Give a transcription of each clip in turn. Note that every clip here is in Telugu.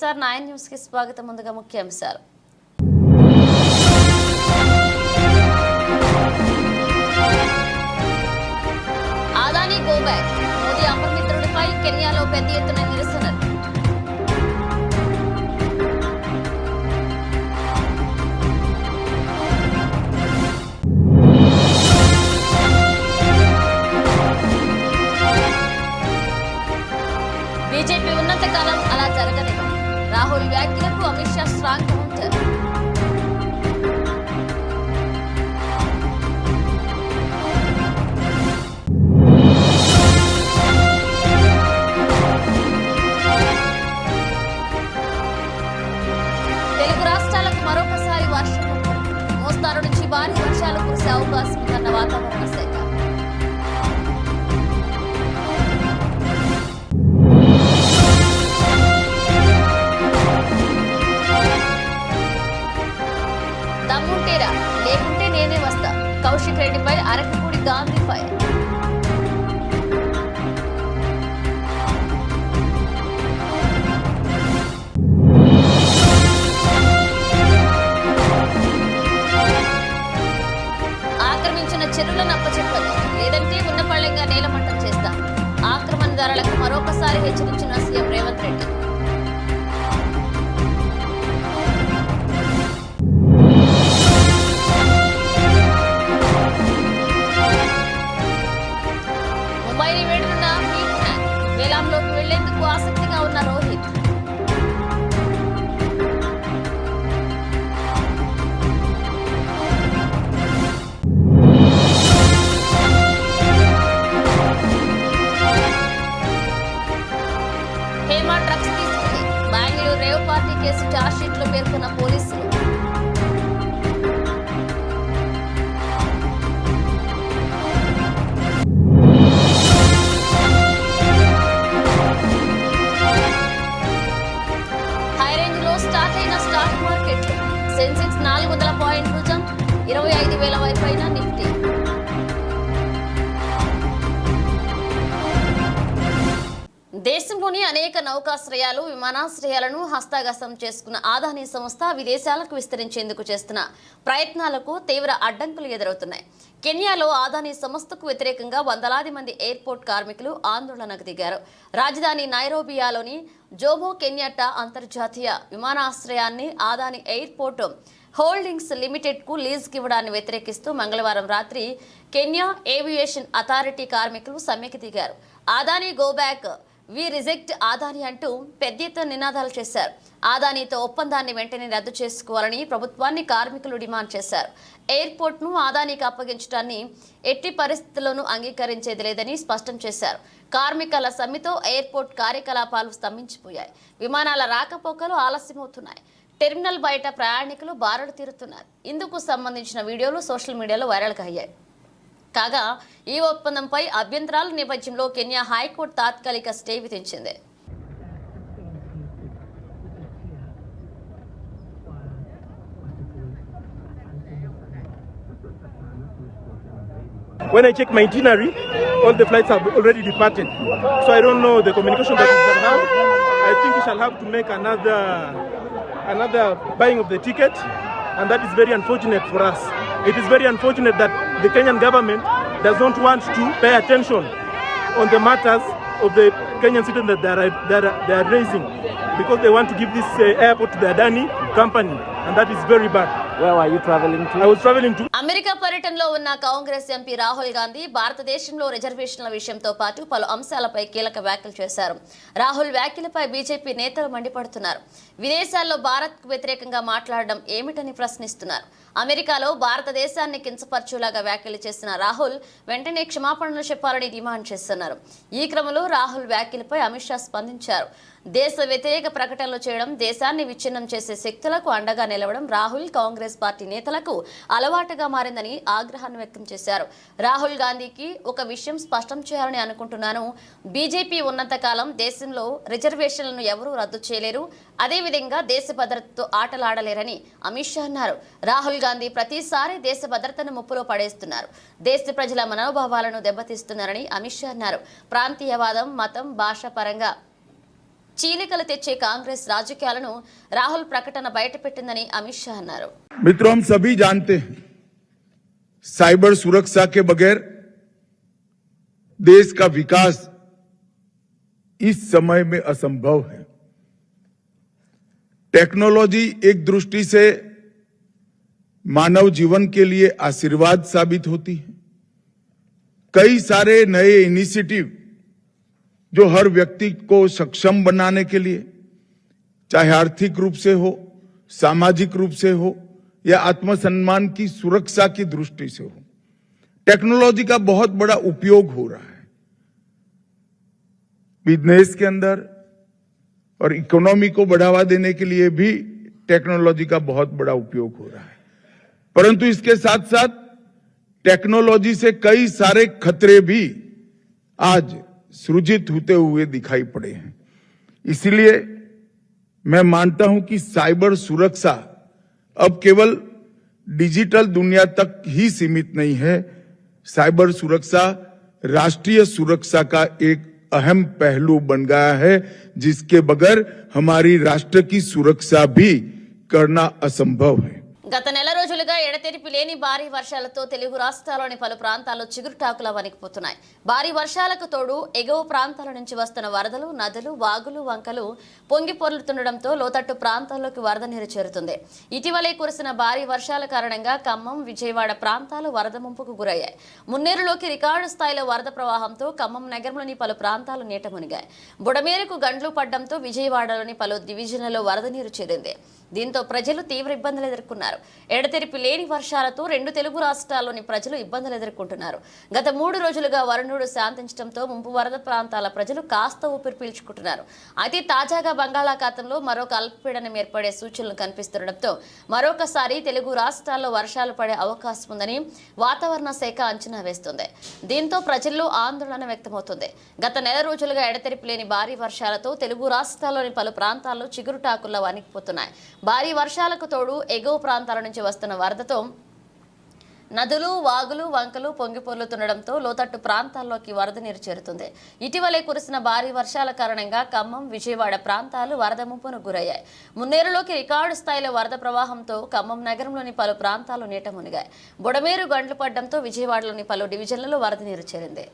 నమస్కారం 9 న్యూస్ కి స్వాగతం. ముందుగా ముఖ్యాంశాలు. Adani go back. మోదీ అపరిమిత్రుడిపై కెన్యాలో పెద్ద ఎత్తున నిరసనలు. బీజేపీ ఉన్నత కాలం అలా జరగలేదు. రాహుల్ వ్యాఖ్యలకు అమిత్ షా స్ట్రాంగ్ కౌంటర్. తెలుగు రాష్ట్రాలకు మరొకసారి వర్షం. మోస్తారు నుంచి భారీ వర్షాలు కురిసే అవకాశం ఉందన్న వాతావరణ శాఖ. దమ్ముంటేరా లేకుంటే నేనే వస్తా. కౌశిక్ రెడ్డిపై అరకపూడి గాంధీ ఫైర్. ఆక్రమించిన చెరువులను అప్పచెప్పదు, లేదంటే ఉన్నపళ్లంగా నేలమట్టం చేస్తా. ఆక్రమణదారులకు మరొకసారి హెచ్చరించిన సీఎం రేవంత్ రెడ్డి. ముంబైని వేడున్న మీట్ మ్యాన్. వేలాంలోకి వెళ్లేందుకు ఆసక్తిగా ఉన్న రోహిత్. హేమ డ్రగ్స్ తీసుకుంది. Bengaluru rave party case charge sheet లో పేర్కొన్న పోలీసులు. హైరేంజ్ లో స్టార్ట్ అయిన స్టాక్ మార్కెట్లు. సెన్సెక్స్ 400 పాయింట్లు జంప్. 25,000 పైన నిఫ్టీ. దేశంలోని అనేక నౌకాశ్రయాలు, విమానాశ్రయాలను హస్తగతం చేసుకున్న ఆదాని సంస్థ విదేశాలకు విస్తరించేందుకు చేస్తున్న ప్రయత్నాలకు తీవ్ర అడ్డంకులు ఎదురవుతున్నాయి. కెన్యాలో ఆదాని సంస్థకు వ్యతిరేకంగా వందలాది మంది ఎయిర్పోర్ట్ కార్మికులు ఆందోళనకు దిగారు. రాజధాని నైరోబియాలోని జోమో కెన్యాట్టా అంతర్జాతీయ విమానాశ్రయాన్ని ఆదాని ఎయిర్పోర్ట్ హోల్డింగ్స్ లిమిటెడ్ కు లీజ్ ఇవ్వడాన్ని వ్యతిరేకిస్తూ మంగళవారం రాత్రి కెన్యా ఏవియేషన్ అథారిటీ కార్మికులు సమ్మెకి దిగారు. Adani go back, we reject Adani అంటూ పెద్ద ఎత్తున నినాదాలు చేశారు. ఆదానితో ఒప్పందాన్ని వెంటనే రద్దు చేసుకోవాలని ప్రభుత్వాన్ని కార్మికులు డిమాండ్ చేశారు. ఎయిర్పోర్ట్ ను ఆదానికి అప్పగించడాన్ని ఎట్టి పరిస్థితుల్లోనూ అంగీకరించేది లేదని స్పష్టం చేశారు. కార్మికుల సమ్మెతో ఎయిర్పోర్ట్ కార్యకలాపాలు స్తంభించిపోయాయి. విమానాల రాకపోకలు ఆలస్యమవుతున్నాయి. టెర్మినల్ బయట ప్రయాణికులు బారులు తీరుతున్నారు. ఇందుకు సంబంధించిన వీడియోలు సోషల్ మీడియాలో వైరల్గా అయ్యాయి. కాగా ఈ ఒప్పందంపై అభ్యంతరాల నేపథ్యంలో కెన్యా హైకోర్టు తాత్కాలిక స్టే విధించింది. When I check my itinerary, all the flights have already departed. So I don't know the communication that we shall have. I think we shall have to make another buying of the ticket, and that is very unfortunate for us. It is very unfortunate that the Kenyan government does not want to pay attention on the matters of the Kenyan citizens that they are raising, because they want to give this airport to the Adani company, and that is very bad. Where were you traveling to? I was traveling to America పర్యటనలో ఉన్న కాంగ్రెస్ ఎంపీ రాహుల్ గాంధీ భారతదేశంలో రిజర్వేషన్ల విషయంతో పాటు పలు అంశాలపై కీలక వ్యాఖ్యలు చేశారు. రాహుల్ వ్యాఖ్యలపై బీజేపీ నేతలు మండిపడుతున్నారు. విదేశాల్లో భారత్కు వ్యతిరేకంగా మాట్లాడడం ఏమిటని ప్రశ్నిస్తున్నారు. అమెరికాలో భారతదేశాన్ని కించపరచులాగా వ్యాఖ్యలు చేసిన రాహుల్ వెంటనే క్షమాపణలు చెప్పాలని డిమాండ్ చేస్తున్నారు. ఈ క్రమంలో రాహుల్ వ్యాఖ్యలపై అమిత్ షా స్పందించారు. దేశ వ్యతిరేక ప్రకటనలు చేయడం, దేశాన్ని విచ్ఛిన్నం చేసే శక్తులకు అండగా నిలవడం రాహుల్ కాంగ్రెస్ పార్టీ నేతలకు అలవాటుగా మారిందని ఆగ్రహాన్ని వ్యక్తం చేశారు. రాహుల్ గాంధీకి ఒక విషయం స్పష్టం చేయాలని అనుకుంటున్నాను. బీజేపీ ఉన్నంత కాలం దేశంలో రిజర్వేషన్లను ఎవరూ రద్దు చేయలేరు, అదేవిధంగా దేశ భద్రతతో ఆటలాడలేరని అమిత్ షా అన్నారు. రాహుల్ గాంధీ ప్రతిసారి దేశ భద్రతను ముప్పులో పడేస్తున్నారు, దేశ ప్రజల మనోభావాలను దెబ్బతీస్తున్నారని అమిత్ షా అన్నారు. ప్రాంతీయవాదం, మతం, భాష పరంగా చీలికలు తెచ్చే కాంగ్రెస్ రాజకీయాలను రాహుల్ ప్రకటన బయటపెట్టిందని అమిత్ షా అన్నారు. मित्रों, हम सभी जानते हैं साइबर सुरक्षा के बगैर देश का विकास इस समय में असंभव है. टेक्नोलॉजी एक दृष्टि से मानव जीवन के लिए आशीर्वाद साबित होती है. कई सारे नए इनिशिएटिव जो हर व्यक्ति को सक्षम बनाने के लिए, चाहे आर्थिक रूप से हो, सामाजिक रूप से हो या आत्मसम्मान की सुरक्षा की दृष्टि से हो, टेक्नोलॉजी का बहुत बड़ा उपयोग हो रहा है. बिजनेस के अंदर और इकोनॉमी को बढ़ावा देने के लिए भी टेक्नोलॉजी का बहुत बड़ा उपयोग हो रहा है. परंतु इसके साथ साथ टेक्नोलॉजी से कई सारे खतरे भी आज सृजित होते हुए दिखाई पड़े हैं. इसलिए मैं मानता हूं कि साइबर सुरक्षा अब केवल डिजिटल दुनिया तक ही सीमित नहीं है. साइबर सुरक्षा राष्ट्रीय सुरक्षा का एक अहम पहलू बन गया है, जिसके बगैर हमारी राष्ट्र की सुरक्षा भी करना असंभव है. గత నెల రోజులుగా ఎడతెరిపి లేని భారీ వర్షాలతో తెలుగు రాష్ట్రాల్లోని పలు ప్రాంతాల్లో చిగురుటాకులా వణికిపోతున్నాయి. భారీ వర్షాలకు తోడు ఎగువ ప్రాంతాల నుంచి వస్తున్న వరదలు, నదులు, వాగులు, వంకలు పొంగి పొర్లుతుండటంతో లోతట్టు ప్రాంతాల్లోకి వరద నీరు చేరుతుంది. ఇటీవలే కురిసిన భారీ వర్షాల కారణంగా ఖమ్మం, విజయవాడ ప్రాంతాలు వరద ముంపుకు గురయ్యాయి. మున్నేరులోకి రికార్డు స్థాయిలో వరద ప్రవాహంతో ఖమ్మం నగరంలోని పలు ప్రాంతాలు నీట మునిగాయి. బుడమేరుకు గండ్లు పడ్డంతో విజయవాడలోని పలు డివిజన్లలో వరద నీరు చేరింది. దీంతో ప్రజలు తీవ్ర ఇబ్బందులు ఎదుర్కొన్నారు. ఎడతెరిపి లేని వర్షాలతో రెండు తెలుగు రాష్ట్రాల్లోని ప్రజలు ఇబ్బందులు ఎదుర్కొంటున్నారు. గత 3 రోజులుగా వరుణుడు శాంతించడంతో ముంపు వరద ప్రాంతాల ప్రజలు కాస్త ఊపిరి పీల్చుకుంటున్నారు. అయితే తాజాగా బంగాళాఖాతంలో మరొక అల్పపీడనం ఏర్పడే సూచనలు కనిపిస్తుండటంతో మరొకసారి తెలుగు రాష్ట్రాల్లో వర్షాలు పడే అవకాశం ఉందని వాతావరణ శాఖ అంచనా వేస్తుంది. దీంతో ప్రజల్లో ఆందోళన వ్యక్తమవుతుంది. గత నెల రోజులుగా ఎడతెరిపి లేని భారీ వర్షాలతో తెలుగు రాష్ట్రాల్లోని పలు ప్రాంతాల్లో చిగురుటాకుల్లో వణికిపోతున్నాయి. భారీ వర్షాలకు తోడు ఎగువ ప్రాంతాల నుంచి వస్తున్న వరదతో నదులు, వాగులు, వంకలు పొంగి పొర్లుతుండటంతో లోతట్టు ప్రాంతాల్లోకి వరద నీరు చేరుతుంది. ఇటీవలే కురిసిన భారీ వర్షాల కారణంగా ఖమ్మం, విజయవాడ ప్రాంతాలు వరద ముంపును గురయ్యాయి. మున్నేరులోకి రికార్డు స్థాయిలో వరద ప్రవాహంతో ఖమ్మం నగరంలోని పలు ప్రాంతాలు నీట మునిగాయి. బుడమేరు గండ్లు పడ్డంతో విజయవాడలోని పలు డివిజన్లలో వరద నీరు చేరింది.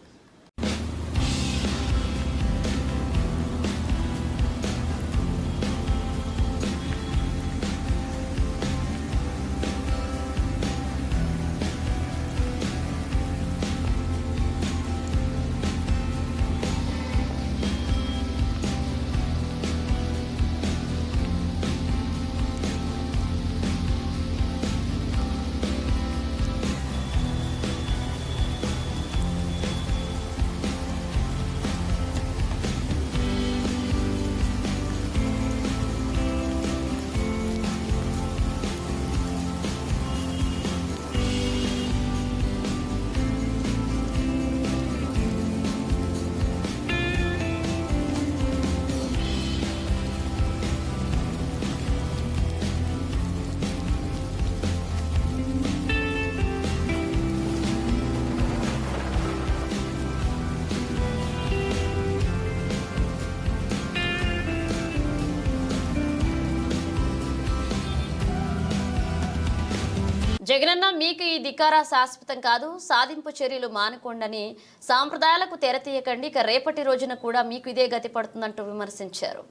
జగనన్న మీకు ఈ ధిక్కార శాశ్వతం కాదు, సాధింపు చర్యలు మానుకోండని సాంప్రదాయాలకు తెరతీయకండి, ఇక రేపటి రోజున కూడా మీకు ఇదే గతి పడుతుందంటూ విమర్శించారు.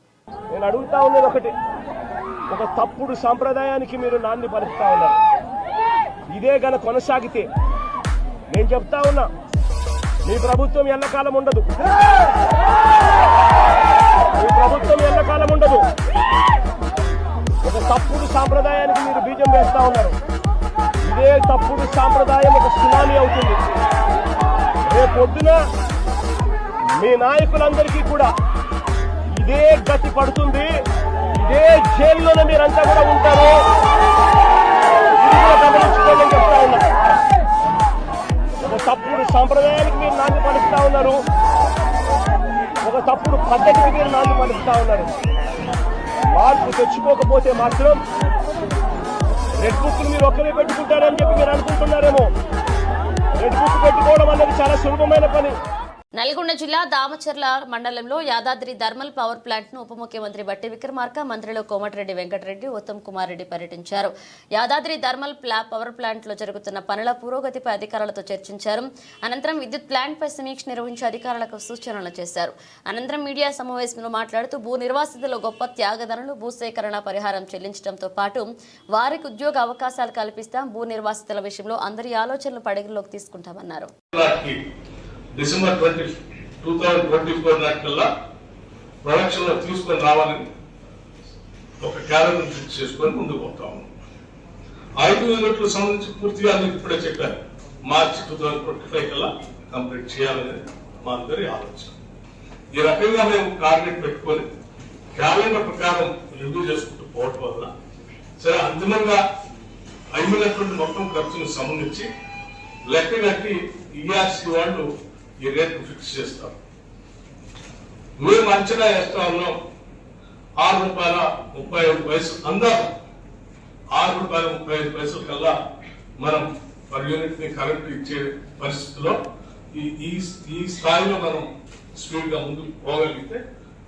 నేను అడుగుతా ఉన్నది ఒకటి, ఒక తప్పుడు సాంప్రదాయానికి మీరు నాంది పలుకుతా ఉన్నారు. ఇదే గన కొనసాగితే నేను చెప్తా ఉన్నా, మీ ప్రభుత్వం ఎల్లకాలం ఉండదు. మీ ప్రభుత్వం ఎల్లకాలం ఉండదు. ఒక తప్పుడు సాంప్రదాయానికి మీరు బీజం వేస్తా ఉన్నారు. ఇదే తప్పుడు సాంప్రదాయం ఒక సునామీ అవుతుంది. రేపొద్దున మీ నాయకులందరికీ కూడా ఇదే గతి పడుతుంది. ఇదే జైల్లోనే మీరంతా కూడా ఉంటారు. ఇది కూడా గమనించుకోవాలని చెప్తా ఉన్నా. ఒక తప్పుడు సాంప్రదాయానికి మీరు నాంది పలుకుతా ఉన్నారు. ఒక తప్పుడు పద్ధతికి మీరు నాంది పలుకుతా ఉన్నారు. మార్పు తెచ్చుకోకపోతే మాత్రం రెడ్ బుక్ మీరు ఒక్కరే పెట్టుకుంటారని చెప్పి మీరు అనుకుంటున్నారేమో. రెడ్ బుక్ పెట్టుకోవడం అనేది చాలా సులభమైన పని. నల్గొండ జిల్లా దామచర్ల మండలంలో యాదాద్రి థర్మల్ పవర్ ప్లాంట్ ను ఉప ముఖ్యమంత్రి బట్టి విక్రమార్క, మంత్రులు కోమటిరెడ్డి వెంకటరెడ్డి, ఉత్తమ్ కుమార్ రెడ్డి పర్యటించారు. యాదాద్రి థర్మల్ పవర్ ప్లాంట్ లో జరుగుతున్న పనుల పురోగతిపై అధికారులతో చర్చించారు. అనంతరం విద్యుత్ ప్లాంట్ పై సమీక్ష నిర్వహించి అధికారులకు సూచనలు చేశారు. అనంతరం మీడియా సమావేశంలో మాట్లాడుతూ భూ నిర్వాసితులు గొప్ప త్యాగదనులు భూసేకరణ పరిహారం చెల్లించడంతో పాటు వారికి ఉద్యోగ అవకాశాలు కల్పిస్తాం. భూ నిర్వాసితుల విషయంలో అందరి ఆలోచనలు పరిగణలోకి తీసుకుంటామన్నారు. డిసెంబర్ 2024 నాటికల్లా ప్రొడక్షన్ లో తీసుకొని రావాలని ఒక క్యాలెండర్ ఫిక్స్ చేసుకొని ముందుకు పోతాము. 5 యూనిట్లకు సంబంధించి పూర్తిగా మీకు ఇప్పుడే చెప్పాను, మార్చి 2025 కల్లా కంప్లీట్ చేయాలనేది మా అందరి ఆలోచన. ఈ రకంగా మేము టార్గెట్ పెట్టుకొని క్యాలెండర్ ప్రకారం రివ్యూ చేసుకుంటూ పోవటం వల్ల సరే అంతిమంగా అయినటువంటి మొత్తం ఖర్చును సంబంధించి లెక్క కట్టి ఈఆర్సీ వాళ్ళు ఈ రేట్ ఫిక్స్ చేస్తారు. మేము అంచనా వేస్తా ఉన్నాం ₹6.35 అందాము. ₹6.35 కల్లా మనం పర్ యూనిట్ ని కరెంట్ ఇచ్చే పరిస్థితిలో ఈ స్థాయిలో మనం స్పీడ్ గా ముందుకు పోగలిగితే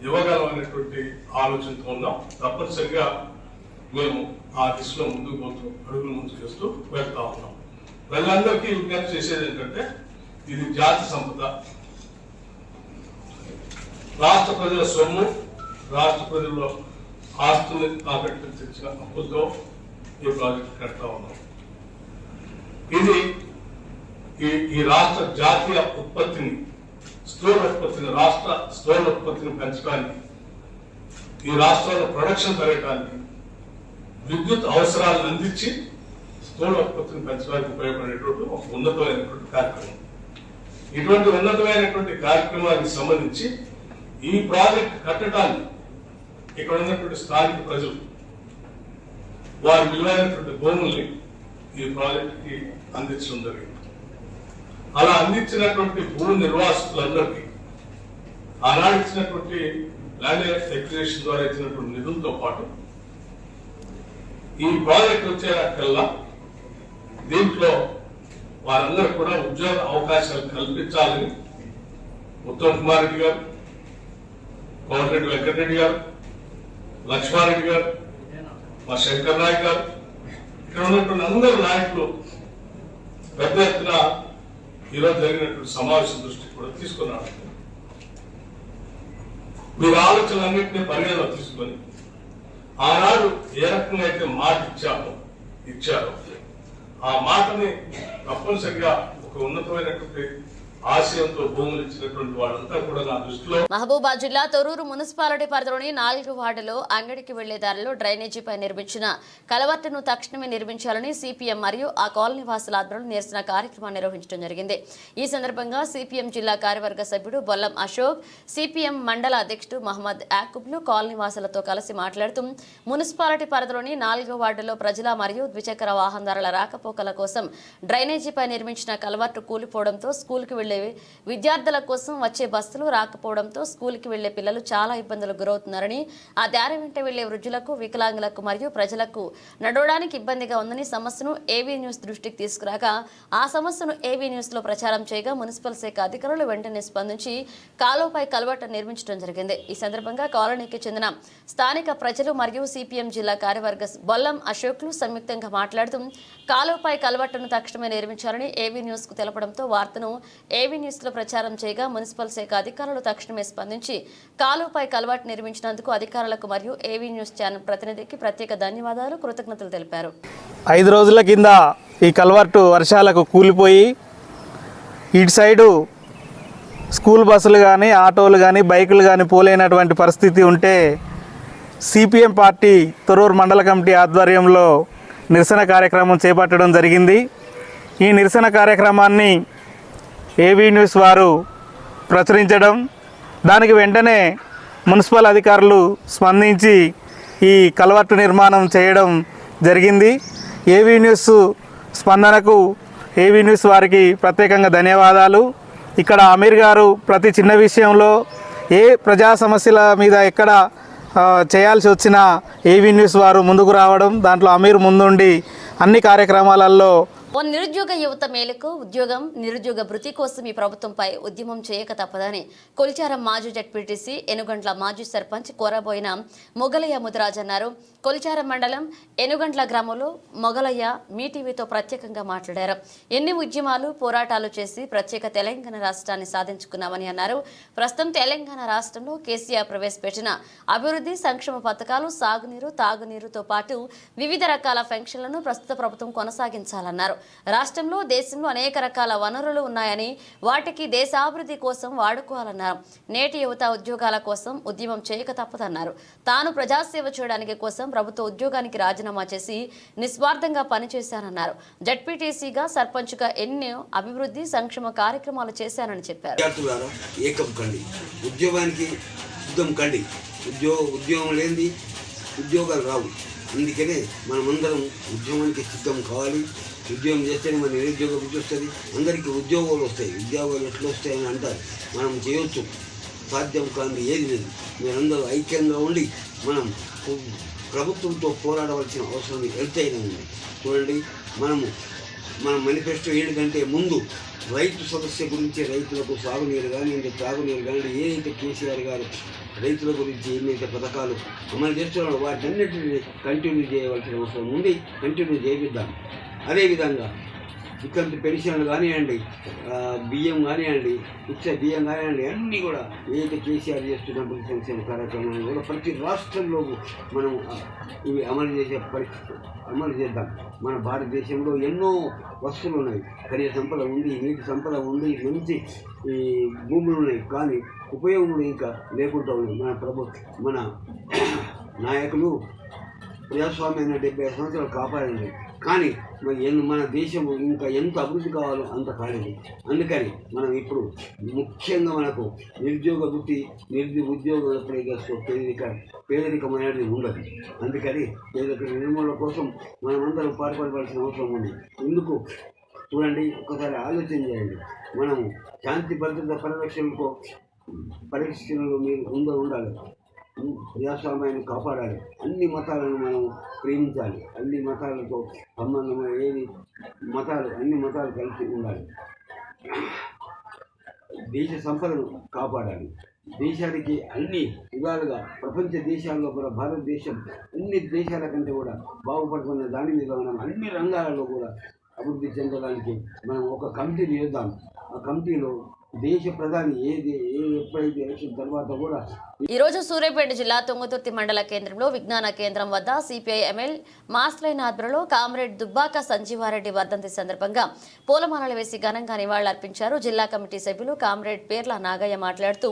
ఇవ్వగలం అనేటువంటి ఆలోచనతో ఉన్నాం. తప్పనిసరిగా మేము ఆ దిశలో ముందుకు పోతూ అడుగులు ముందుకు చేస్తూ వెళ్తా ఉన్నాం. ప్రజలందరికీ విజ్ఞప్తి చేసేది ఏంటంటే ఇది జాతి సంపద, రాష్ట్ర ప్రజల సొమ్ము, రాష్ట్ర ప్రజల ఆస్తుల్ని తాకట్టు తెచ్చిన అప్పులతో ఈ ప్రాజెక్ట్ కడతా ఉన్నాం. ఇది ఈ రాష్ట్ర జాతీయ ఉత్పత్తిని, రాష్ట్ర స్థూల ఉత్పత్తిని పెంచడానికి, ఈ రాష్ట్రంలో ప్రొడక్షన్ పెరగడానికి, విద్యుత్ అవసరాలను అందించి స్థూల ఉత్పత్తిని పెంచడానికి ఉపయోగపడేటువంటి ఒక ఉన్నతమైనటువంటి కార్యక్రమం. ఇటువంటి ఉన్నతమైనటువంటి కార్యక్రమానికి సంబంధించి ఈ ప్రాజెక్ట్ కట్టడానికి ఇక్కడ ఉన్నటువంటి స్థానిక ప్రజలు వారి విలువైనటువంటి భూముల్ని ఈ ప్రాజెక్ట్ కి అందించడం జరిగింది. అలా అందించినటువంటి భూ నిర్వాసితులందరికీ ఆనాడు ఇచ్చినటువంటి ల్యాండ్ ఎక్విజిషన్ ద్వారా ఇచ్చినటువంటి నిధులతో పాటు ఈ ప్రాజెక్ట్ వచ్చేకల్లా దీంట్లో వారందరూ కూడా ఉద్యోగ అవకాశాలు కల్పించాలని ఉత్తమ్ కుమార్ రెడ్డి గారు, కోమటిరెడ్డి వెంకటరెడ్డి గారు, లక్ష్మారెడ్డి గారు, మా శంకర్ నాయక్ గారు, ఇక్కడ ఉన్నటువంటి అందరు నాయకులు పెద్ద ఎత్తున ఈరోజు జరిగినటువంటి సమావేశం దృష్టికి కూడా తీసుకున్నారు. మీరు ఆలోచనలన్నింటినీ పరిగణలో తీసుకొని ఆనాడు ఏ రకంగా అయితే మాట ఇచ్చారో ఆ మాటని తప్పనిసరిగా ఒక ఉన్నతమైనటువంటి ఆశయంతో భూములు ఇచ్చినటువంటి వాళ్ళంతా కూడా నా దృష్టిలో. మహబూబాద్ జిల్లా తొర్రూరు మున్సిపాలిటీ పరిధిలోని 4 వార్డులో అంగడికి వెళ్లే దారిలో డ్రైనేజీపై నిర్మించిన కలవర్టును తక్షణమే నిర్మించాలని సిపిఎం మరియు ఆ కాలనీ వాసుల ఆధ్వర్యంలో నిరసన కార్యక్రమాన్ని నిర్వహించడం జరిగింది. ఈ సందర్భంగా సిపిఎం జిల్లా కార్యవర్గ సభ్యుడు బొల్లం అశోక్, సిపిఎం మండల అధ్యక్షుడు మహమ్మద్ యాకూబ్లు కాలనీ వాసులతో కలిసి మాట్లాడుతూ మున్సిపాలిటీ పరిధిలోని 4 వార్డులో ప్రజల మరియు ద్విచక్ర వాహనదారుల రాకపోకల కోసం డ్రైనేజీపై నిర్మించిన కలవర్టు కూలిపోవడంతో స్కూల్కి వెళ్లే విద్యార్థుల కోసం వచ్చే బస్సులు రాకపోవడంతో స్కూల్కి వెళ్లే పిల్లలు చాలా ఇబ్బందులకు గురవుతున్నారని, ఆ దారి వెంట వెళ్లే వృద్ధులకు, వికలాంగులకు మరియు ప్రజలకు నడవడానికి ఇబ్బందిగా ఉందని సమస్యను ఏవీ న్యూస్ దృష్టికి తీసుకురాక ఆ సమస్యను ఏవీ న్యూస్ లో ప్రచారం చేయగా మున్సిపల్ శాఖ అధికారులు వెంటనే స్పందించి కాలువపై కలవట నిర్మించడం జరిగింది. ఈ సందర్భంగా కాలనీకి చెందిన స్థానిక ప్రజలు మరియు సిపిఎం జిల్లా కార్యవర్గ బొల్లం అశోక్లు సంయుక్తంగా మాట్లాడుతూ కాలువపై కలవటను తక్షణమే నిర్మించాలని ఏవీ న్యూస్ కు తెలపడంతో వార్తను ఏవీ న్యూస్ లో ప్రచారం చేయగా మున్సిపల్ శాఖ అధికారులు తక్షణమే స్పందించి కాలువపై కలవాటు నిర్మించినందుకు అధికారులకు మరియు ఏవీ న్యూస్ ఛానల్ ప్రతినిధికి ప్రత్యేక ధన్యవాదాలు, కృతజ్ఞతలు తెలిపారు. 5 రోజుల కింద ఈ కలవాటు వర్షాలకు కూలిపోయి ఇటు సైడు స్కూల్ బస్సులు కానీ, ఆటోలు కానీ, బైకులు కానీ పోలేనటువంటి పరిస్థితి ఉంటే సిపిఎం పార్టీ తొర్రూరు మండల కమిటీ ఆధ్వర్యంలో నిరసన కార్యక్రమం చేపట్టడం జరిగింది. ఈ నిరసన కార్యక్రమాన్ని ఏవీ న్యూస్ వారు ప్రచురించడం, దానికి వెంటనే మున్సిపల్ అధికారులు స్పందించి ఈ కలవర్టు నిర్మాణం చేయడం జరిగింది. ఏవీ న్యూస్ స్పందనకు ఏవీ న్యూస్ వారికి ప్రత్యేకంగా ధన్యవాదాలు. ఇక్కడ అమీర్ గారు ప్రతి చిన్న విషయంలో ఏ ప్రజా సమస్యల మీద ఎక్కడ చేయాల్సి వచ్చినా ఏవీ న్యూస్ వారు ముందుకు రావడం, దాంట్లో అమీర్ ముందుండి అన్ని కార్యక్రమాలలో ఓ నిరుద్యోగ యువత మేలుకు ఉద్యోగం నిరుద్యోగ భృతి కోసం ఈ ప్రభుత్వంపై ఉద్యమం చేయక తప్పదని కొల్చారం మాజీ జడ్పీటీసీ ఎనుగండ్ల మాజీ సర్పంచ్ కోరబోయిన మొగలయ్య ముదిరాజ్ అన్నారు. కొల్చారం మండలం ఎనుగండ్ల గ్రామంలో మొగలయ్య మీ టీవీతో ప్రత్యేకంగా మాట్లాడారు. ఎన్ని ఉద్యమాలు పోరాటాలు చేసి ప్రత్యేక తెలంగాణ రాష్ట్రాన్ని సాధించుకున్నామని అన్నారు. ప్రస్తుతం తెలంగాణ రాష్ట్రంలో కేసీఆర్ ప్రవేశపెట్టిన అభివృద్ధి సంక్షేమ పథకాలు సాగునీరు తాగునీరుతో పాటు వివిధ రకాల పెన్షన్లను ప్రస్తుత ప్రభుత్వం కొనసాగించాలన్నారు. రాష్ట్రంలో దేశంలో అనేక రకాల వనరులు ఉన్నాయని వాటికి దేశాభివృద్ధి కోసం వాడుకోవాలన్నారు. నేటి యువత ఉద్యోగాల కోసం ఉద్యమం చేయక తప్పదన్నారు. తాను ప్రజాసేవ చేయడానికి కోసం ప్రభుత్వ ఉద్యోగానికి రాజీనామా చేసి నిస్వార్థంగా పనిచేశానన్నారు. జడ్పీటీసీగా సర్పంచ్గా ఎన్నో అభివృద్ధి సంక్షేమ కార్యక్రమాలు చేశానని చెప్పారు. ఏకం కండి, ఉద్యోగానికి సిద్ధం కండి. ఉద్యోగం లేనిది ఉద్యోగాలు రావు. అందుకనే మనమందరం ఉద్యోగానికి సిద్ధం కావాలి. ఉద్యోగం చేస్తేనే మన నిరుద్యోగ వృత్తి వస్తుంది. అందరికీ ఉద్యోగాలు వస్తాయి. ఉద్యోగాలు ఎట్లా వస్తాయని అంటారు. మనం చేయవచ్చు, సాధ్యం కాని ఏది లేదు. మీరందరూ ఐక్యంగా ఉండి మనం ప్రభుత్వంతో పోరాడవలసిన అవసరం ఎంతైనా ఉంది. చూడండి, మన మేనిఫెస్టో 7 కంటే ముందు రైతు సమస్య గురించి, రైతులకు సాగునీరు కానీ ఇంకా తాగునీరు కానీ ఏదైతే కేసీఆర్ గారు రైతుల గురించి ఏమైతే పథకాలు అమలు చేస్తున్నారో వాటన్నిటిని కంటిన్యూ చేయవలసిన అవసరం ఉంది. కంటిన్యూ చేపిద్దాం. అదేవిధంగా ఇక్కడి పెన్షన్లు కానివ్వండి, బియ్యం కానివ్వండి, ఉచిత బియ్యం కానివ్వండి, అన్నీ కూడా ఏదైతే కేసీఆర్ చేస్తున్న సంక్షేమ కార్యక్రమాన్ని కూడా ప్రతి రాష్ట్రంలో మనం ఇవి అమలు చేద్దాం. మన భారతదేశంలో ఎన్నో వస్తువులు ఉన్నాయి. ఖనిజ సంపద ఉంది, నీటి సంపద ఉంది, మంచి ఈ భూములు ఉన్నాయి. కానీ ఉపయోగం ఇంకా లేకుండా ఉంది. మన నాయకులు ప్రజాస్వామ్యాన్ని 75 సంవత్సరాలు కాపాడండి. కానీ మరి మన దేశం ఇంకా ఎంత అభివృద్ధి కావాలో అంత కాలేదు. అందుకని మనం ఇప్పుడు ముఖ్యంగా మనకు నిరుద్యోగ వృత్తి, ఉద్యోగం ఎప్పుడైతే పేదరికం అనేది ఉండదు. అందుకని పేదరిక నిర్మూలన కోసం మనమందరం పాటుపడవలసిన అవసరం ఉంది. ఎందుకు చూడండి, ఒకసారి ఆలోచన చేయండి. మనము శాంతి భద్రత పరిరక్షణలో మీరు ఉండాలి. ప్రజాస్వామ్యాన్ని కాపాడాలి. అన్ని మతాలను మనం ప్రేమించాలి. అన్ని మతాలతో సంబంధం అన్ని మతాలు కలిసి ఉండాలి. దేశ సంపదను కాపాడాలి. దేశానికి అన్ని విధాలుగా ప్రపంచ దేశాల్లో కూడా భారతదేశం అన్ని దేశాల కంటే కూడా బాగుపడుతున్న దాని మీద మనం అన్ని రంగాలలో కూడా అభివృద్ధి చెందడానికి మనం ఒక కమిటీని వేద్దాం. ఆ కమిటీలో దేశ ప్రధాని ఎప్పుడైతే ఎలక్షన్ తర్వాత కూడా. ఈ రోజు సూర్యాపేట జిల్లా తుంగతుర్తి మండల కేంద్రంలో విజ్ఞాన కేంద్రం వద్ద సిపిఐ ఎమ్మెల్యే మాస్లైన్ ఆధ్వర్యంలో కామ్రేడ్ దుబ్బాక సంజీవారెడ్డి వర్ధంతి సందర్భంగా పూలమాలలు వేసి ఘనంగా నివాళులర్పించారు. జిల్లా కమిటీ సభ్యులు కామ్రేడ్ పేర్ల నాగయ్య మాట్లాడుతూ,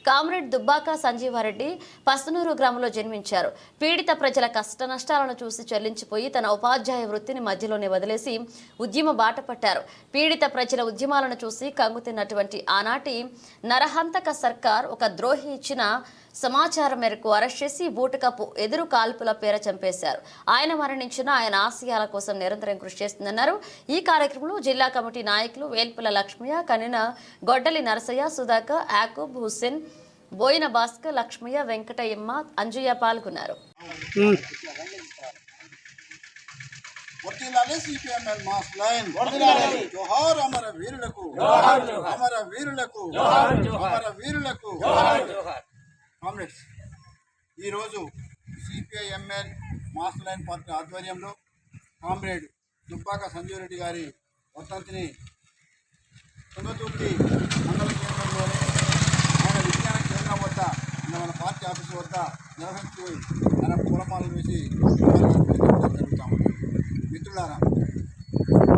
కామ్రేడ్ దుబ్బాక సంజీవారెడ్డి పస్తనూరు గ్రామంలో జన్మించారు. పీడిత ప్రజల కష్ట నష్టాలను చూసి చెల్లించిపోయి తన ఉపాధ్యాయ వృత్తిని మధ్యలోనే వదిలేసి ఉద్యమ బాట పట్టారు. పీడిత ప్రజల ఉద్యమాలను చూసి కంగుతిన్నటువంటి ఆనాటి నరహంతక సర్కార్ ఒక ద్రోహి ఇచ్చిన సమాచారం మేరకు అరెస్ట్ చేసి బూటకపు ఎదురు కాల్పుల పేర చంపేశారు. ఆయన మరణించిన ఆయన ఆశయాల కోసం నిరంతరం కృషి చేస్తుందన్నారు. ఈ కార్యక్రమంలో జిల్లా కమిటీ నాయకులు వేల్పుల లక్ష్మయ్య, కనిన గొడ్డలి నరసయ్య, సుధాకర్, యాకూబ్ హుస్సేన్, బోయిన భాస్కర్, లక్ష్మయ్య, వెంకటయ్యమ్మ, అంజయ్య పాల్గొన్నారు. వర్ధిల్లాలి సిపిఎంఎల్ మాస్ లైన్. జోహార్ అమర వీరులకు, అమర వీరులకు, అమర వీరులకు. కామ్రేడ్స్, ఈరోజు సిపిఐఎంఎల్ మాస్ లైన్ పార్టీ ఆధ్వర్యంలో కామ్రేడ్ దుబ్బాక సంజీవరెడ్డి గారి వర్ధంతిని తుంగతుర్తి మండల కేంద్రంలోని ఆయన విజ్ఞాన కేంద్రం వద్ద మన పార్టీ ఆఫీసు వద్ద నిర్వహించి ఆయన పూలమాలలు వేసి జరుగుతాము. మిత్రులారా,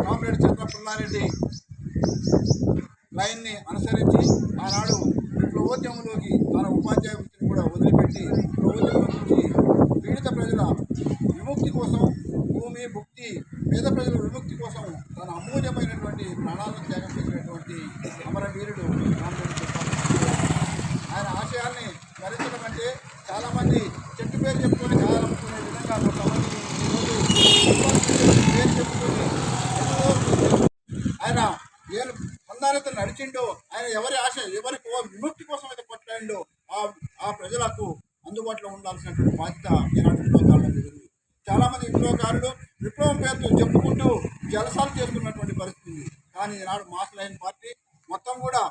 కామ్రేడ్ చంద్రపుల్లారెడ్డి లైన్ని అనుసరించి ఆనాడు విప్లవోద్యమంలోకి తన ఉపాధ్యాయ వృత్తిని కూడా వదిలిపెట్టి విప్లవోద్యమం నుంచి పీడిత ప్రజల విముక్తి కోసం, భూమి భుక్తి, పేద ప్రజల విముక్తి కోసం తన అమూల్యమైనటువంటి ప్రాణాలను త్యాగం చేసినటువంటి అమరవీరుడు కామ్రేడ్ దుబ్బాక. ఆయన ఆశయాల్ని భరించడం అంటే చాలామంది చెట్టు పేరు చెప్పుకొని కాయాలనుకునే విధంగా కొంతమంది ఈరోజు పేరు చెప్పుకొని ఆయన ఏ పొందాలతో నడిచిండో, ఆయన ఎవరి ఆశ ఎవరి విముక్తి కోసం అయితే కొట్లాడిండో ఆ ప్రజలకు అందుబాటులో ఉండాల్సినటువంటి బాధ్యత ఈనాటి విప్లవకారులకు జరిగింది. చాలామంది విప్లవకారులు విప్లవం పేరుతో చెప్పుకుంటూ జలసాలు చేస్తున్నటువంటి పరిస్థితి ఉంది. కానీ ఈనాడు మాస్ లైన్ పార్టీ మొత్తం కూడా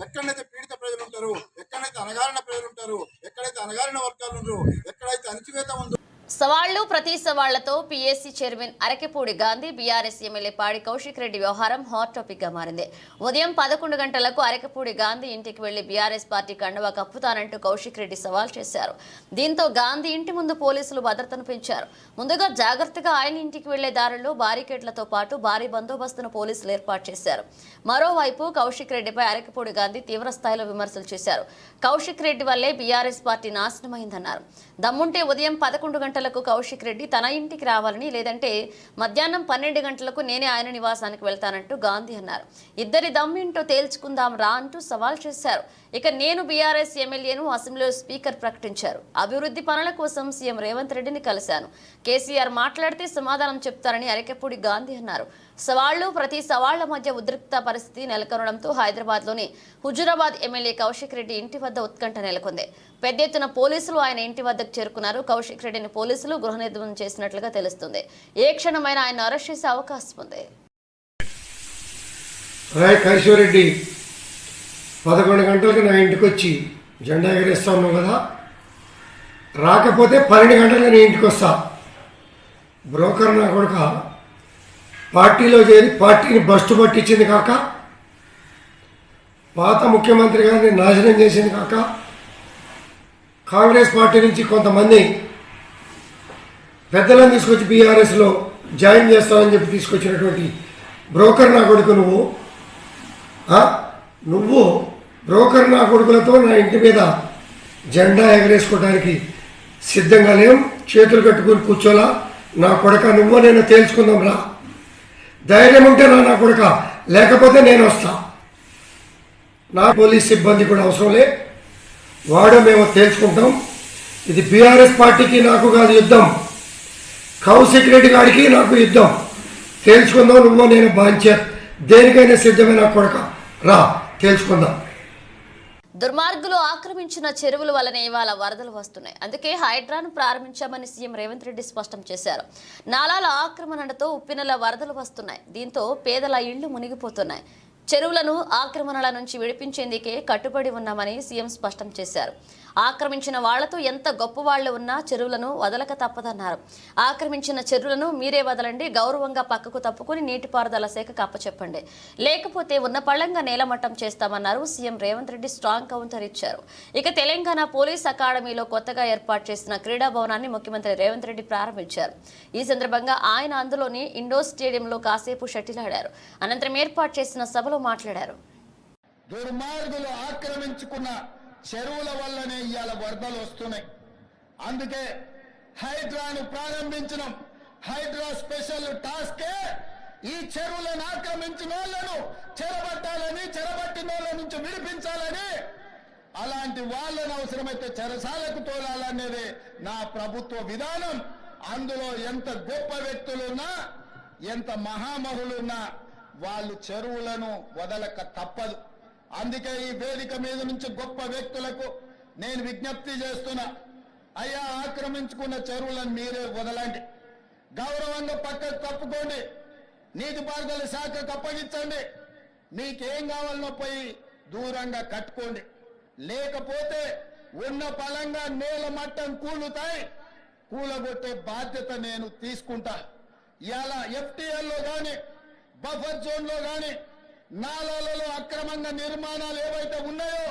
ఎక్కడైతే పీడిత ప్రజలు ఉంటారో, ఎక్కడైతే అణగారిన ప్రజలు ఉంటారో, ఎక్కడైతే అణగారిన వర్గాలు ఉంటారో, ఎక్కడైతే అణచివేత ఉందో సవాళ్లు ప్రతి సవాళ్లతో PSC chairman Arekapudi Gandhi BRS MLA పాడి కౌశిక్ రెడ్డి వ్యవహారం హాట్ టాపిక్ గా మారింది. ఉదయం 11 గంటలకు అరకెపూడి గాంధీ ఇంటికి వెళ్లి బీఆర్ఎస్ పార్టీ కండువా కప్పుతానంటూ కౌశిక్ రెడ్డి సవాల్ చేశారు. దీంతో గాంధీ ఇంటి ముందు పోలీసులు భద్రతను పెంచారు. ముందుగా జాగ్రత్తగా ఆయన ఇంటికి వెళ్లే దారుల్లో బారికేడ్లతో పాటు భారీ బందోబస్తును పోలీసులు ఏర్పాటు చేశారు. మరోవైపు కౌశిక్ రెడ్డిపై అరకెపూడి గాంధీ తీవ్ర స్థాయిలో విమర్శలు చేశారు. కౌశిక్ రెడ్డి వల్లే బీఆర్ఎస్ పార్టీ నాశనమైందన్నారు. దమ్ముంటే ఉదయం 11 గంటలకు కౌశిక్ రెడ్డి తన ఇంటికి రావాలని, లేదంటే మధ్యాహ్నం 12 గంటలకు నేనే ఆయన నివాసానికి వెళ్తానంటూ గాంధీ అన్నారు. ఇద్దరి దమ్మింటో తేల్చుకుందాం రా అంటూ సవాల్ చేశారు. ఇక నేను బీఆర్ఎస్ ఎమ్మెల్యేను అసెంబ్లీలో స్పీకర్ ప్రకటించారు. అభివృద్ధి పనుల కోసం సీఎం రేవంత్ రెడ్డిని కలిశాను. కేసీఆర్ మాట్లాడితే సమాధానం చెప్తారని అరకెపూడి గాంధీ అన్నారు. సవాళ్లు ప్రతి సవాళ్ల మధ్య ఉద్రిక్త పరిస్థితి నెలకొనడంతో హైదరాబాద్లోని హుజూరాబాద్ ఎమ్మెల్యే కౌశిక్ రెడ్డి ఇంటి వద్ద ఉత్కంఠ నెలకొంది. పెద్ద ఎత్తున పోలీసులు ఆయన ఇంటి వద్దకు చేరుకున్నారు. కౌశిక్ రెడ్డిని పోలీసులు గృహ నిర్బంధం చేసినట్లుగా తెలుస్తుంది. ఏ క్షణమైనా ఆయన అరెస్ట్ చేసే అవకాశం ఉంది. కైశ్వరెడ్డి 11 గంటలకు నా ఇంటికి వచ్చి జెండా ఎగరేస్తా ఉన్నావు కదా, రాకపోతే 12 గంటలకు నీ ఇంటికి వస్తా. బ్రోకర్ నా కొడుక పార్టీలో చేరి పార్టీని బస్టు పట్టించింది కాక, పాత ముఖ్యమంత్రి గారిని నాశనం చేసింది కాక, కాంగ్రెస్ పార్టీ నుంచి కొంతమంది పెద్దలను తీసుకొచ్చి బీఆర్ఎస్లో జాయిన్ చేస్తామని చెప్పి తీసుకొచ్చినటువంటి బ్రోకర్ నా కొడుకు నువ్వు బ్రోకర్ నా కొడుకులతో నా ఇంటి మీద జెండా ఎగరేసుకోవడానికి సిద్ధంగా లేం. చేతులు కట్టుకుని కూర్చోలా. నా కొడుక నువ్వు నేను తేల్చుకుందాం రా. ధైర్యం ఉంటే నా కొడుక, లేకపోతే నేను వస్తా. నా పోలీస్ సిబ్బంది కూడా అవసరం లే, వాడు మేము తేల్చుకుంటాం. ఇది బీఆర్ఎస్ పార్టీకి నాకు కాదు యుద్ధం, కౌశిక్ రెడ్డి గారికి నాకు యుద్ధం. తేల్చుకుందాం. నువ్వు నేను బాంచ దేనికైనా సిద్ధమైన కొడుక రా, తేల్చుకుందాం. దుర్మార్గులు ఆక్రమించిన చెరువుల వల్లనే ఇవాళ వరదలు వస్తున్నాయి. అందుకే హైడ్రాను ప్రారంభించామని సీఎం రేవంత్ రెడ్డి స్పష్టం చేశారు. నాలాల ఆక్రమణతో ఉప్పినల వరదలు వస్తున్నాయి. దీంతో పేదల ఇళ్లు మునిగిపోతున్నాయి. చెరువులను ఆక్రమణల నుంచి విడిపించేందుకే కట్టుబడి ఉన్నామని సీఎం స్పష్టం చేశారు. ఆక్రమించిన వాళ్లతో ఎంత గొప్ప వాళ్లు ఉన్నా చెరువులను వదలక తప్పదన్నారు. ఆక్రమించిన చెరువులను మీరే వదలండి, గౌరవంగా పక్కకు తప్పుకుని నీటిపారుదల శాఖకు అప్పచెప్పండి, లేకపోతే ఉన్న పళ్లంగా నేలమట్టం చేస్తామన్నారు. CM Revanth Reddy strong counter ఇచ్చారు. ఇక తెలంగాణ పోలీస్ అకాడమీలో కొత్తగా ఏర్పాటు చేసిన క్రీడా భవనాన్ని ముఖ్యమంత్రి రేవంత్ రెడ్డి ప్రారంభించారు. ఈ సందర్భంగా ఆయన అందులోని ఇండోర్ స్టేడియంలో కాసేపు షటిల్ ఆడారు. అనంతరం ఏర్పాటు చేసిన సభలో మాట్లాడారు. దుర్మార్గులు ఆక్రమించుకున్న చెరువుల వల్లనే ఇవాళ వరదలు వస్తున్నాయి. అందుకే హైడ్రాను ప్రారంభించడం. హైడ్రా స్పెషల్ టాస్కే ఈ చెరువులను ఆక్రమించిన వాళ్ళను చెరబట్టాలని, చెరబట్టిన వాళ్ళ నుంచి విడిపించాలని, అలాంటి వాళ్ళను అవసరమైతే చెరసాలకు తోలాలనేది నా ప్రభుత్వ విధానం. అందులో ఎంత గొప్ప వ్యక్తులున్నా, ఎంత మహామహులున్నా వాళ్ళు చెరువులను వదలక తప్పదు. అందుకే ఈ వేదిక మీద నుంచి గొప్ప వ్యక్తులకు నేను విజ్ఞప్తి చేస్తున్నా, అయ్యా ఆక్రమించుకున్న చెరువులను మీరే వదలండి, గౌరవంగా పక్కకు తప్పుకోండి, నీటిపారుదల శాఖకు అప్పగించండి, మీకేం కావాలనో పోయి దూరంగా కట్టుకోండి, లేకపోతే ఉన్న పలంగా నేల మట్టం కూలుతాయి, కూలగొట్టే బాధ్యత నేను తీసుకుంటా. ఇలా ఎఫ్టీఎల్లో కానీ బఫర్ జోన్లో కానీ నాలాలలో అక్రమంగా నిర్మాణాలు ఏవైతే ఉన్నాయో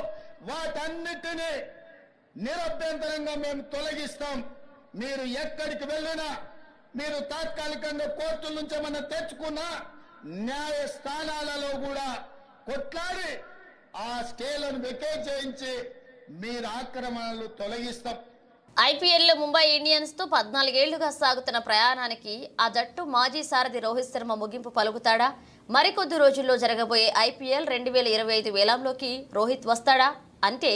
వాటన్నిటినీ నిరభ్యంతరంగా మేము తొలగిస్తాం. మీరు ఎక్కడికి వెళ్ళినా, మీరు తాత్కాలికంగా కోర్టుల నుంచి ఏమన్నా తెచ్చుకున్నా న్యాయస్థానాలలో కూడా కొట్లాడి ఆ స్టేలను వెకేట్ చేయించి మీరు ఆక్రమణలు తొలగిస్తాం. ఐపీఎల్లో ముంబై ఇండియన్స్ తో 14 ఏళ్లుగా సాగుతున్న ప్రయాణానికి ఆ జట్టు మాజీ సారథి రోహిత్ శర్మ ముగింపు పలుకుతాడా? మరికొద్ది రోజుల్లో జరగబోయే ఐపీఎల్ 2025 వేలంలోకి రోహిత్ వస్తాడా అంటే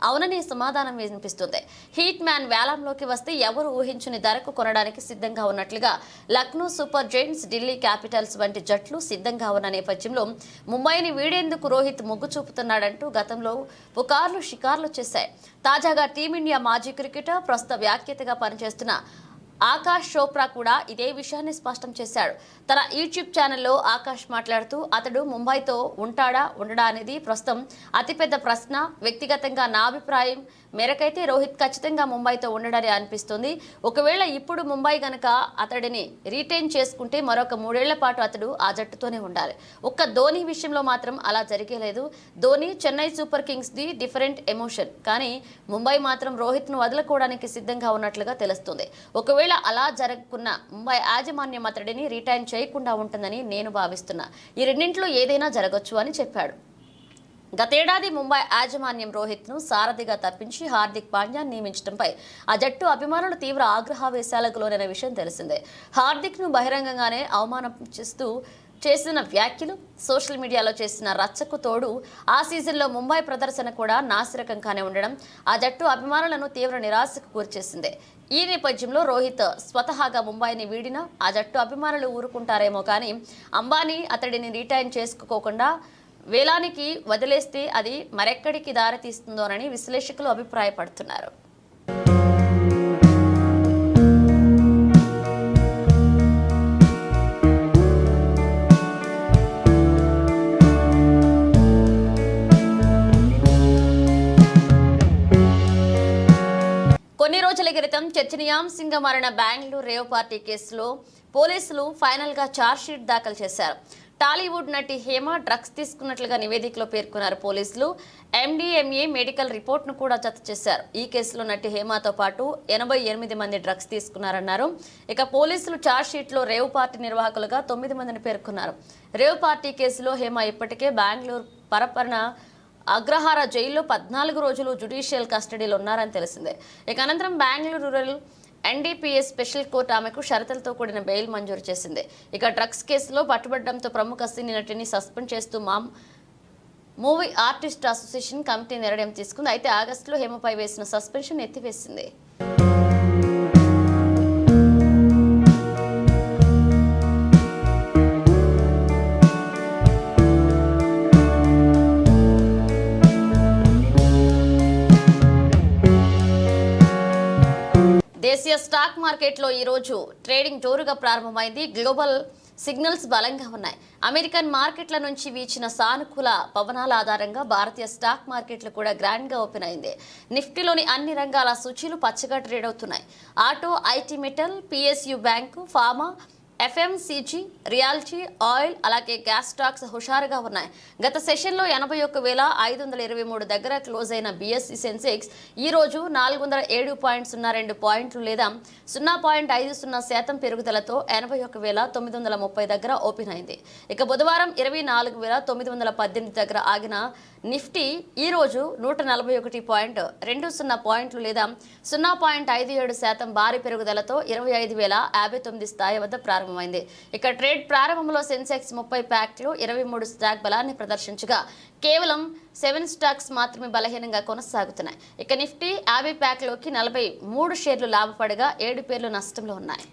అవుననే సమాధానం వినిపిస్తుంది. హీట్ మ్యాన్ వేలంలోకి వస్తే ఎవరు ఊహించని ధరకు కొనడానికి సిద్ధంగా ఉన్నట్లుగా Lucknow super Giants, Delhi Capitals వంటి జట్లు సిద్ధంగా ఉన్న నేపథ్యంలో ముంబైని వీడేందుకు రోహిత్ మొగ్గు చూపుతున్నాడంటూ గతంలో పుకార్లు షికార్లు చేశాయి. తాజాగా టీమిండియా మాజీ క్రికెటర్, ప్రస్తుత వ్యాఖ్యాతగా పనిచేస్తున్న ఆకాష్ చోప్రా కూడా ఇదే విషయాన్ని స్పష్టం చేశాడు. తన యూట్యూబ్ ఛానల్లో ఆకాష్ మాట్లాడుతూ అతడు ముంబైతో ఉండడా అనేది ప్రస్తుతం అతిపెద్ద ప్రశ్న. వ్యక్తిగతంగా నా అభిప్రాయం మేరకైతే రోహిత్ ఖచ్చితంగా ముంబైతో ఉండడని అనిపిస్తుంది. ఒకవేళ ఇప్పుడు ముంబై గనక అతడిని రీటైన్ చేసుకుంటే మరొక 3 ఏళ్ల పాటు అతడు ఆ జట్టుతోనే ఉండాలి. ఒక్క ధోని విషయంలో మాత్రం అలా జరిగేలేదు. Dhoni Chennai super kings the different emotion, కానీ ముంబై మాత్రం రోహిత్ ను వదులుకోవడానికి సిద్ధంగా ఉన్నట్లుగా తెలుస్తుంది. ఒకవేళ అలా జరగకున్న ముంబై యాజమాన్యం అతడిని రిటైన్ చేయకుండా ఉంటుందని నేను భావిస్తున్నా. ఈ రెండింటిలో ఏదైనా జరగచ్చు అని చెప్పాడు. గతేడాది ముంబై యాజమాన్యం రోహిత్ను సారథిగా తప్పించి హార్దిక్ పాండ్యాను నియమించడంపై ఆ జట్టు అభిమానులు తీవ్ర ఆగ్రహావేశాలకు లోనైన విషయం తెలిసిందే. హార్దిక్ను బహిరంగంగానే అవమానం చేసిన వ్యాఖ్యలు, సోషల్ మీడియాలో చేసిన రచ్చకు తోడు ఆ సీజన్లో ముంబై ప్రదర్శన కూడా నాసిరకంగానే ఉండడం ఆ జట్టు అభిమానులను తీవ్ర నిరాశకు గురిచేసింది. ఈ నేపథ్యంలో రోహిత్ స్వతహాగా ముంబైని వీడినా ఆ జట్టు అభిమానులు ఊరుకుంటారేమో కానీ అంబానీ అతడిని రిటైన్ చేసుకోకుండా వేలానికి వదిలేస్తే అది మరెక్కడికి దారితీస్తుందోనని విశ్లేషకులు అభిప్రాయపడుతున్నారు. కొన్ని రోజుల క్రితం చర్చనీయాంశంగా మారిన బెంగళూరు రేవ్ పార్టీ కేసులో పోలీసులు ఫైనల్ గా ఛార్జ్షీట్ దాఖలు చేశారు. టాలీవుడ్ నటి హేమ డ్రగ్స్ తీసుకున్నట్లుగా నివేదికలో పేర్కొన్నారు పోలీసులు. MDMA మెడికల్ రిపోర్ట్ను కూడా జత చేశారు. ఈ కేసులో నటి హేమతో పాటు 88 మంది డ్రగ్స్ తీసుకున్నారన్నారు. ఇక పోలీసులు ఛార్జ్షీట్లో రేవ్ పార్టీ నిర్వాహకులుగా 9 మందిని పేర్కొన్నారు. రేవ్ పార్టీ కేసులో హేమ ఇప్పటికే బెంగళూరు పరపరణ అగ్రహార జైల్లో 14 రోజులు జ్యుడిషియల్ కస్టడీలో ఉన్నారని తెలిసిందే. ఇక అనంతరం Bengaluru rural NDPS special court ఆమెకు షరతులతో కూడిన బెయిల్ మంజూరు చేసింది. ఇక డ్రగ్స్ కేసులో పట్టుబడడంతో ప్రముఖ సినీ నటిని సస్పెండ్ చేస్తూ మూవీ ఆర్టిస్ట్ అసోసియేషన్ కమిటీ నిర్ణయం తీసుకుంది. అయితే ఆగస్టులో హేమపై వేసిన సస్పెన్షన్ ఎత్తివేసింది. దేశీయ స్టాక్ మార్కెట్లో ఈరోజు ట్రేడింగ్ జోరుగా ప్రారంభమైంది. గ్లోబల్ సిగ్నల్స్ బలంగా ఉన్నాయి. అమెరికన్ మార్కెట్ల నుంచి వీచిన సానుకూల పవనాల ఆధారంగా భారతీయ స్టాక్ మార్కెట్లు కూడా గ్రాండ్ గా ఓపెన్ అయింది. నిఫ్టీలోని అన్ని రంగాల సూచీలు పచ్చగా ట్రేడ్ అవుతున్నాయి. Auto, IT, metal, PSU bank, pharma, FMCG, reality, oil అలాగే గ్యాస్ స్టాక్స్ హుషారుగా ఉన్నాయి. గత సెషన్లో 81,523 దగ్గర క్లోజ్ అయిన BSE సెన్సెక్స్ ఈ రోజు 407.02 పాయింట్లు లేదా 0.50% పెరుగుదలతో 81,930 దగ్గర ఓపెన్ అయింది. ఇక బుధవారం 24,918 దగ్గర ఆగిన నిఫ్టీ ఈ రోజు 141.20 పాయింట్లు లేదా 0.57% భారీ పెరుగుదలతో 25,059 స్థాయి వద్ద ప్రారంభమైంది. ఇక ట్రేడ్ ప్రారంభంలో సెన్సెక్స్ 30 ప్యాక్లు 23 స్టాక్ బలాన్ని ప్రదర్శించగా కేవలం 7 స్టాక్స్ మాత్రమే బలహీనంగా కొనసాగుతున్నాయి. ఇక నిఫ్టీ 50 ప్యాక్లోకి 43 షేర్లు లాభపడగా 7 పేర్లు నష్టంలో ఉన్నాయి.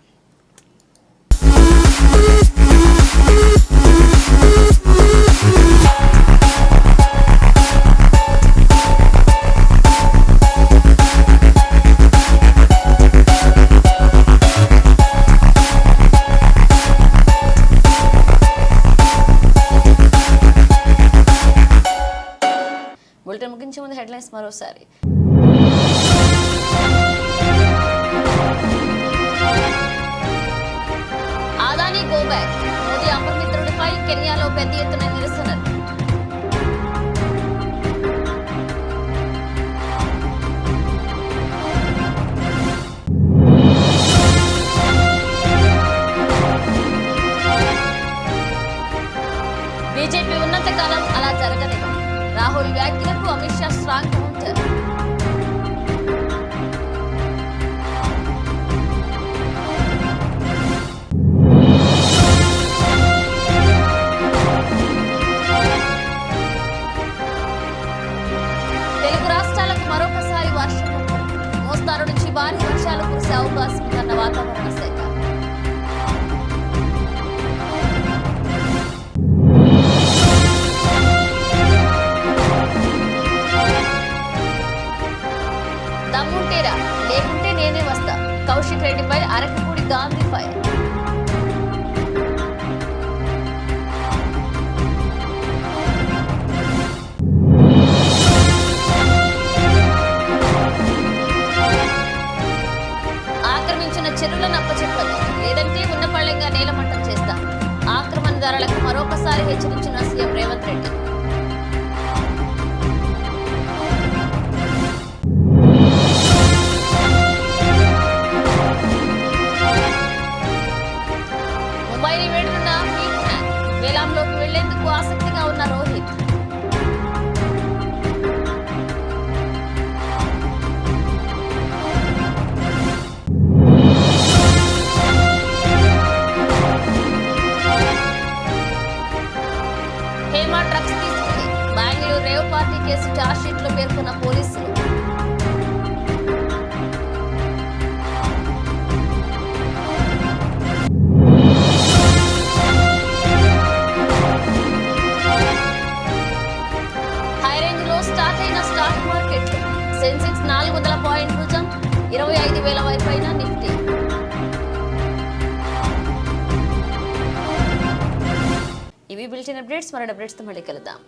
బులెటిన్ ముగించే ముందు హెడ్లైన్స్ మరోసారి. అదానీ గో బ్యాక్, మోదీ అపరిమిత్రుడిపై కెన్యాలో పెద్ద ఎత్తున నిరసనలు. బీజేపీ ఉన్నత కాలం అలా జరగనివ్వం, రాహుల్ వ్యాఖ్యలకు అమిత్ షా స్ట్రాంగ్ కౌంటర్. తెలుగు రాష్ట్రాలకు మరొకసారి వర్షం, మోస్తారు నుంచి భారీ వర్షాలు కురిసే అవకాశం ఉందన్న వాతావరణ శాఖ. దమ్ముంటేరా, లేకుంటే నేనే వస్తా, కౌశిక్ రెడ్డిపై అరకు కేసు ఛార్జ్షీట్లో పేర్కొన్న పోలీసులు. హైరేంజ్లో స్టార్ట్ అయిన స్టాక్ మార్కెట్. సెన్సెక్స్ 400 పాయింట్లు జంప్, 25,000 పైన నిఫ్టీ. ఇవి బులెటిన్ అప్డేట్స్. మరో అప్డేట్స్తో మళ్ళీ కలుద్దాం.